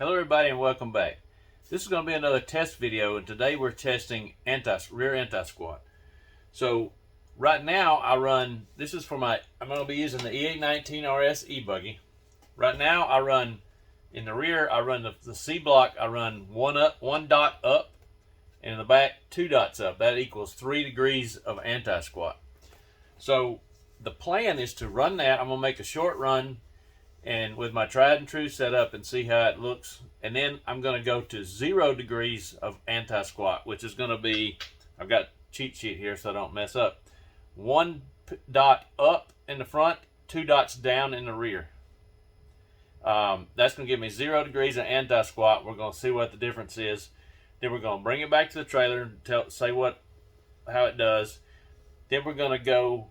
Hello everybody and welcome back. This is going to be another test video, and today we're testing rear anti-squat. So right now I run, this is for I'm going to be using the E819RS e-buggy. Right now I run, in the rear I run the C block, I run one dot up, and in the back 2 dots up. That equals 3 degrees of anti-squat. So the plan is to run that. I'm going to make a short run and with my tried and true setup and see how it looks, and then I'm going to go to 0 degrees of anti-squat, which is going to be, I've got a cheat sheet here so I don't mess up, 1 dot up in the front, 2 dots down in the rear. That's going to give me 0 degrees of anti-squat. We're going to see what the difference is. Then we're going to bring it back to the trailer and say how it does. Then we're going to go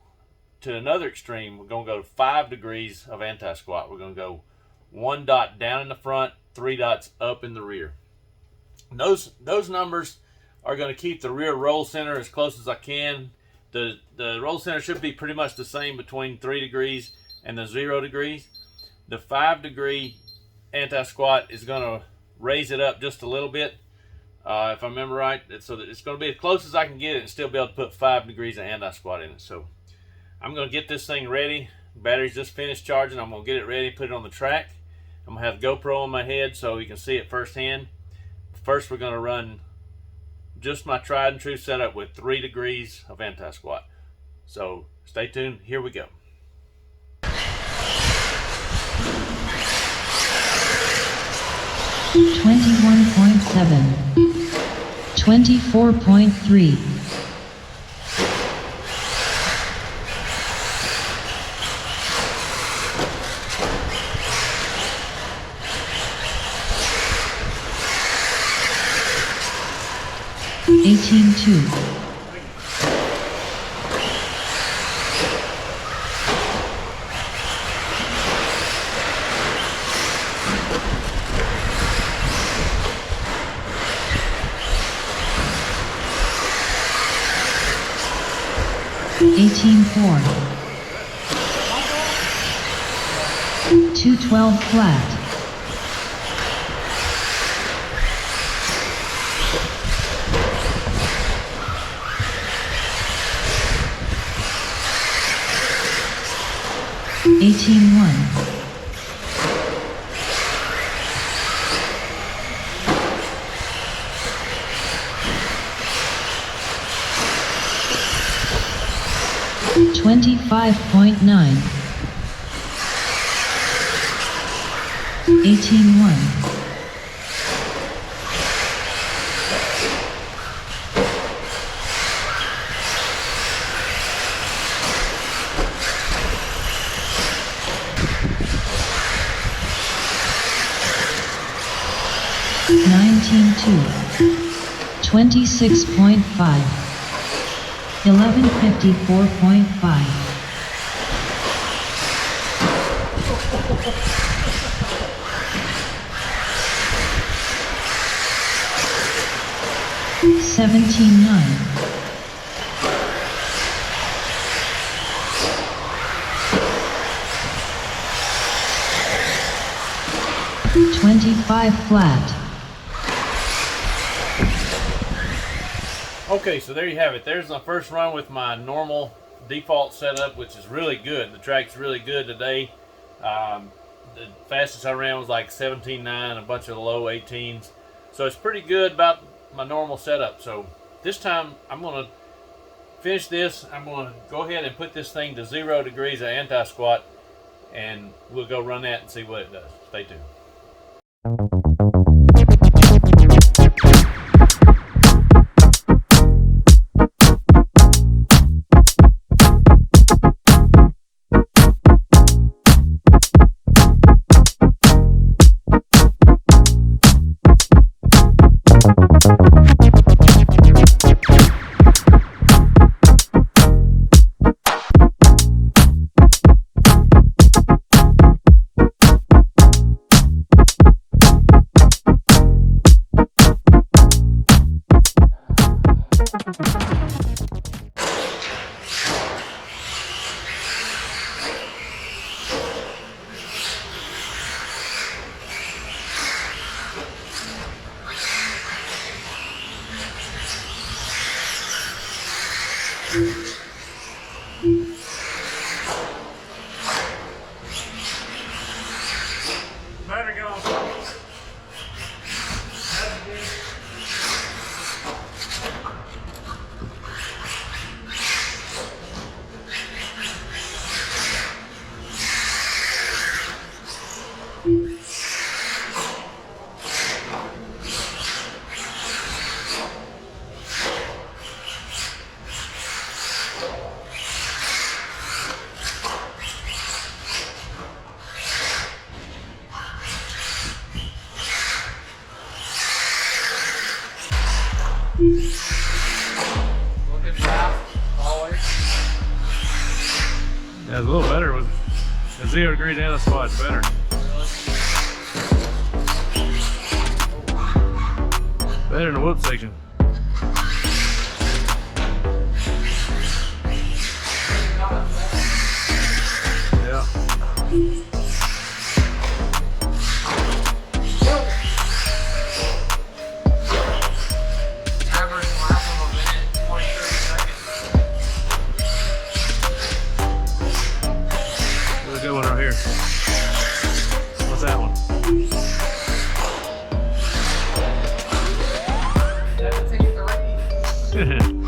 to another extreme. We're going to go to 5 degrees of anti-squat. We're going to go 1 dot down in the front, 3 dots up in the rear. Those numbers are going to keep the rear roll center as close as I can. The roll center should be pretty much the same between 3 degrees and the 0 degrees. The 5 degree anti-squat is going to raise it up just a little bit, if I remember right. So that it's going to be as close as I can get it and still be able to put 5 degrees of anti-squat in it. So I'm going to get this thing ready. Battery's just finished charging. I'm going to get it ready, put it on the track. I'm going to have the GoPro on my head so you can see it firsthand. First, we're going to run just my tried and true setup with 3 degrees of anti-squat. So stay tuned. Here we go. 21.7, 24.3, 18.2, 18.4, 212 flat, 18.1, 25.9, 18.1, 19.2, 26.5, 1154.5, 17.9, 25 flat. Okay, so there you have it. There's my first run with my normal default setup, which is really good. The track's really good today. The fastest I ran was like 17.9, a bunch of low 18s. So it's pretty good about my normal setup. So this time I'm going to finish this. I'm going to go ahead and put this thing to 0 degrees of anti-squat, and we'll go run that and see what it does. Stay tuned. Looking fast, always. Yeah, it's a little better with the 0 degree down the spot. It's better. Better in the whoop section. Yeah. Average lap of a minute, 20, 30 seconds. There's a good one right here. What's that one? 17.3.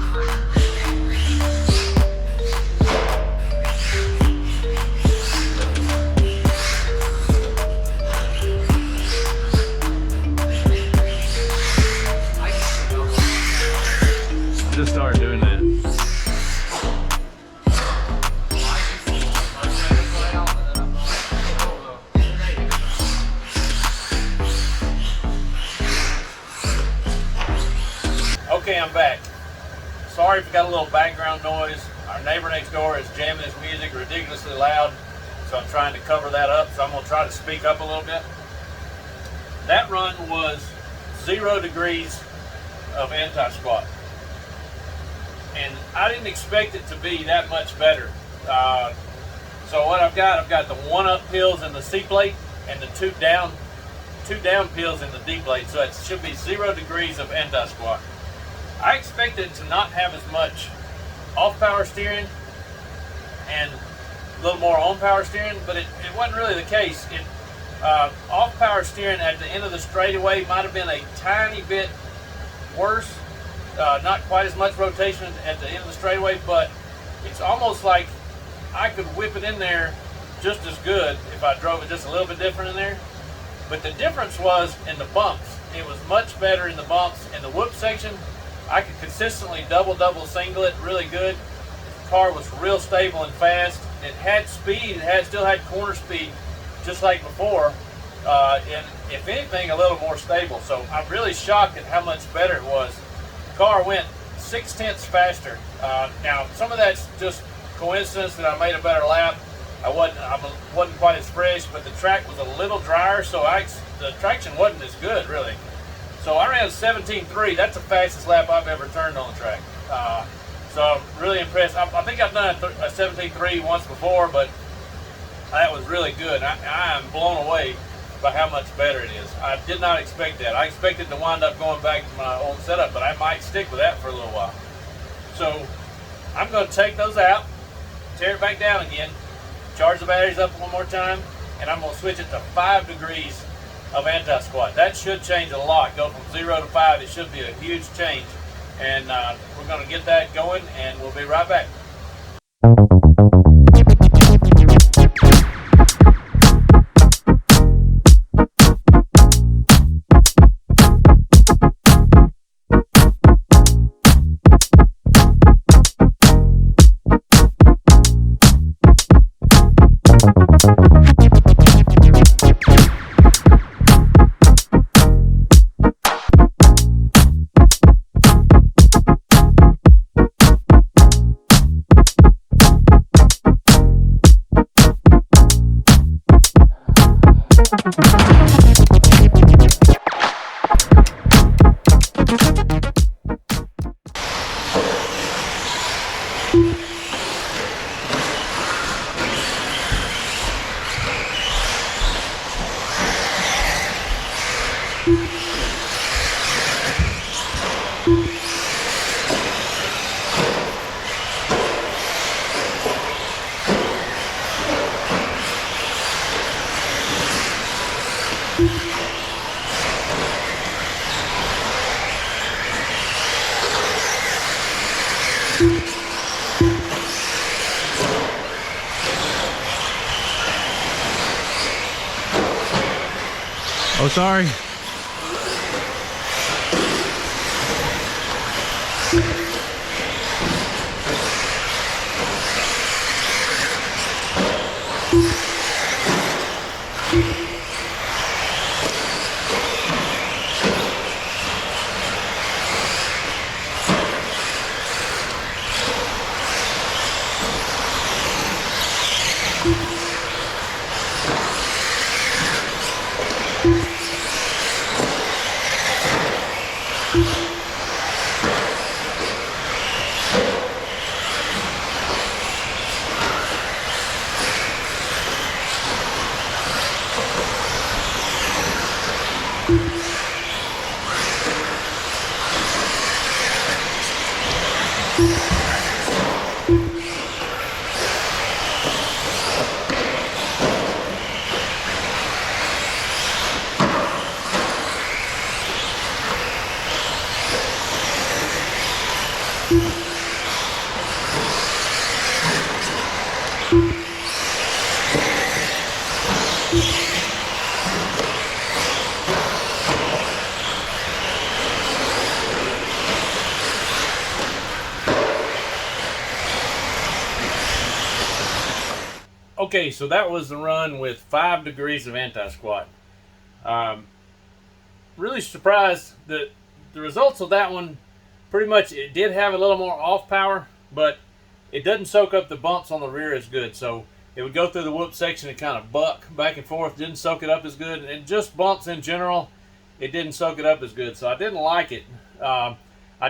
Just start doing that. Okay, I'm back. Sorry if you got a little background noise. Our neighbor next door is jamming his music ridiculously loud, so I'm trying to cover that up. So I'm going to try to speak up a little bit. That run was 0 degrees of anti-squat. And I didn't expect it to be that much better. So what I've got the 1 up pills in the C plate and the 2 down pills in the D plate. So it should be 0 degrees of anti-squat. I expected to not have as much off power steering and a little more on power steering, but it wasn't really the case. Off power steering at the end of the straightaway might have been a tiny bit worse. Not quite as much rotation at the end of the straightaway, but it's almost like I could whip it in there just as good if I drove it just a little bit different in there. But the difference was in the bumps. It was much better in the bumps. In the whoop section, I could consistently double single it really good. The car was real stable and fast. It had speed. It still had corner speed, just like before. And if anything, a little more stable. So I'm really shocked at how much better it was. Car went 0.6 faster. Now some of that's just coincidence that I made a better lap. I wasn't quite as fresh, but the track was a little drier, so the traction wasn't as good really. So I ran 17.3. That's the fastest lap I've ever turned on the track. So I'm really impressed. I think I've done a 17.3 once before, but that was really good. I am blown away by how much better it is. I did not expect that. I expected to wind up going back to my old setup, but I might stick with that for a little while. So I'm going to take those out, tear it back down again, charge the batteries up one more time, and I'm going to switch it to 5 degrees of anti-squat. That should change a lot. Go from 0 to 5. It should be a huge change. And we're going to get that going, and we'll be right back. Oh, sorry. Okay, so that was the run with 5 degrees of anti-squat. Really surprised that the results of that one, pretty much it did have a little more off power, but it doesn't soak up the bumps on the rear as good. So it would go through the whoop section and kind of buck back and forth, didn't soak it up as good, and just bumps in general, it didn't soak it up as good. So I didn't like it. I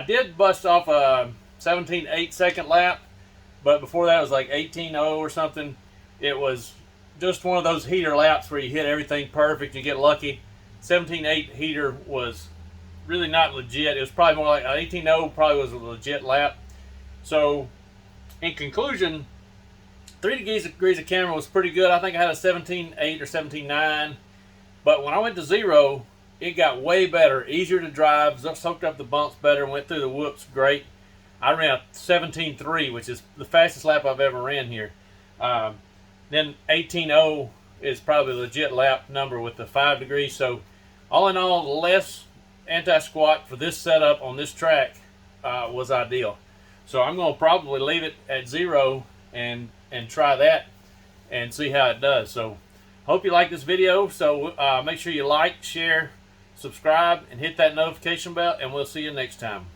did bust off a 17.8 second lap, but before that it was like 18.0 or something. It was just one of those heater laps where you hit everything perfect, you get lucky. 17.8 heater was really not legit. It was probably more like 18.0 probably was a legit lap. So in conclusion, 3 degrees of camera was pretty good. I think I had a 17.8 or 17.9. But when I went to 0, it got way better, easier to drive, soaked up the bumps better, went through the whoops great. I ran a 17.3, which is the fastest lap I've ever ran here. Then 18.0 is probably a legit lap number with the 5 degrees. So all in all, less anti-squat for this setup on this track was ideal. So I'm going to probably leave it at 0 and try that and see how it does. So hope you like this video. So make sure you like, share, subscribe, and hit that notification bell, and we'll see you next time.